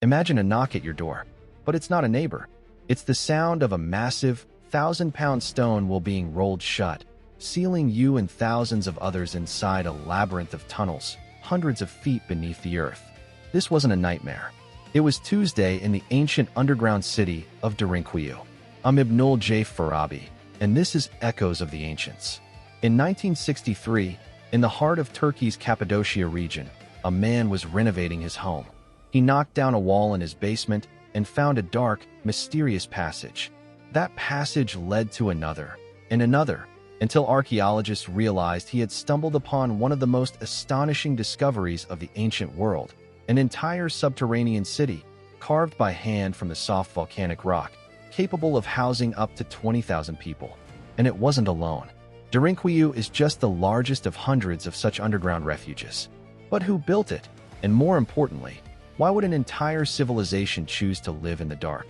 Imagine a knock at your door, but it's not a neighbor. It's the sound of a massive, 1,000-pound stone wall being rolled shut, sealing you and thousands of others inside a labyrinth of tunnels, hundreds of feet beneath the earth. This wasn't a nightmare. It was Tuesday in the ancient underground city of Derinkuyu. I'm Ibnul Jaif Farabi, and this is Echoes of the Ancients. In 1963, in the heart of Turkey's Cappadocia region, a man was renovating his home. He knocked down a wall in his basement and found a dark, mysterious passage. That passage led to another, and another, until archaeologists realized he had stumbled upon one of the most astonishing discoveries of the ancient world, an entire subterranean city, carved by hand from the soft volcanic rock, capable of housing up to 20,000 people. And it wasn't alone. Derinkuyu is just the largest of hundreds of such underground refuges. But who built it? And more importantly, why would an entire civilization choose to live in the dark?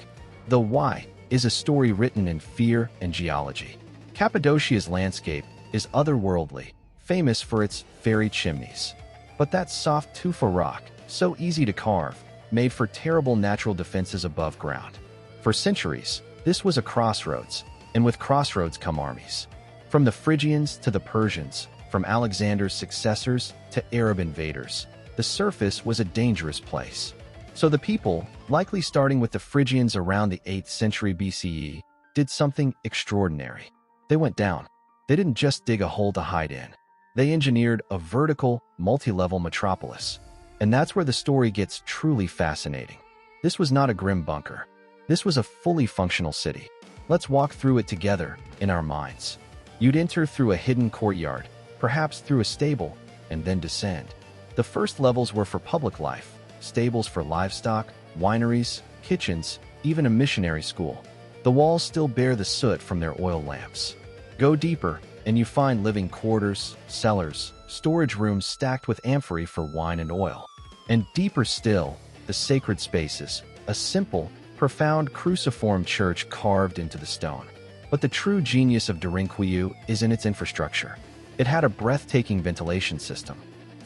The why is a story written in fear and geology. Cappadocia's landscape is otherworldly, famous for its fairy chimneys. But that soft tufa rock, so easy to carve, made for terrible natural defenses above ground. For centuries, this was a crossroads, and with crossroads come armies. From the Phrygians to the Persians, from Alexander's successors to Arab invaders, the surface was a dangerous place. So the people, likely starting with the Phrygians around the 8th century BCE, did something extraordinary. They went down. They didn't just dig a hole to hide in. They engineered a vertical, multi-level metropolis. And that's where the story gets truly fascinating. This was not a grim bunker. This was a fully functional city. Let's walk through it together in our minds. You'd enter through a hidden courtyard, perhaps through a stable, and then descend. The first levels were for public life, stables for livestock, wineries, kitchens, even a missionary school. The walls still bear the soot from their oil lamps. Go deeper, and you find living quarters, cellars, storage rooms stacked with amphorae for wine and oil. And deeper still, the sacred spaces, a simple, profound cruciform church carved into the stone. But the true genius of Derinkuyu is in its infrastructure. It had a breathtaking ventilation system.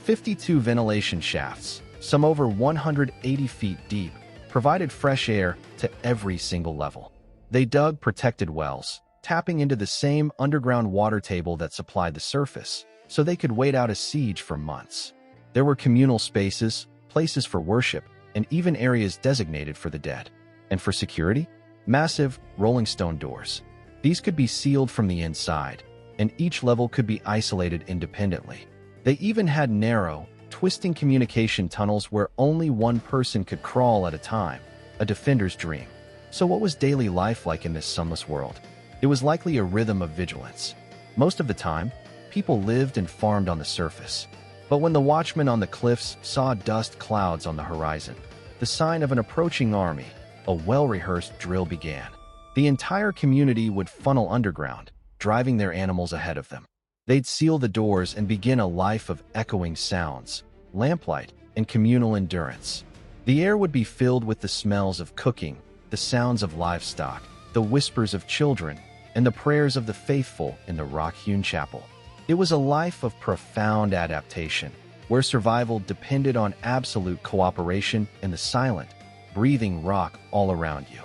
52 ventilation shafts, some over 180 feet deep, provided fresh air to every single level. They dug protected wells, tapping into the same underground water table that supplied the surface, so they could wait out a siege for months. There were communal spaces, places for worship, and even areas designated for the dead. And for security, massive, rolling stone doors. These could be sealed from the inside, and each level could be isolated independently. They even had narrow, twisting communication tunnels where only one person could crawl at a time, a defender's dream. So what was daily life like in this sunless world? It was likely a rhythm of vigilance. Most of the time, people lived and farmed on the surface. But when the watchmen on the cliffs saw dust clouds on the horizon, the sign of an approaching army, a well-rehearsed drill began. The entire community would funnel underground, driving their animals ahead of them. They'd seal the doors and begin a life of echoing sounds, lamplight, and communal endurance. The air would be filled with the smells of cooking, the sounds of livestock, the whispers of children, and the prayers of the faithful in the rock-hewn chapel. It was a life of profound adaptation, where survival depended on absolute cooperation and the silent, breathing rock all around you.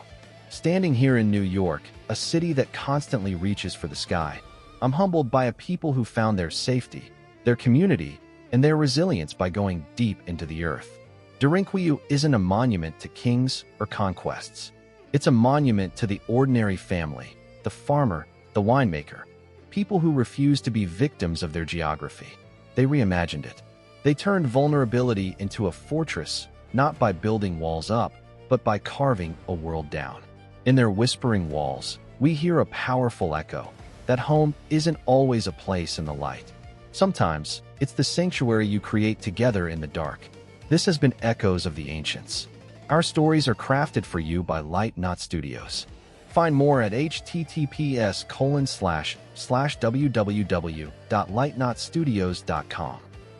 Standing here in New York, a city that constantly reaches for the sky, I'm humbled by a people who found their safety, their community, and their resilience by going deep into the earth. Derinkuyu isn't a monument to kings or conquests. It's a monument to the ordinary family, the farmer, the winemaker, people who refused to be victims of their geography. They reimagined it. They turned vulnerability into a fortress, not by building walls up, but by carving a world down. In their whispering walls, we hear a powerful echo that home isn't always a place in the light. Sometimes, it's the sanctuary you create together in the dark. This has been Echoes of the Ancients. Our stories are crafted for you by Light Knot Studios. Find more at https://www.lightknotstudios.com.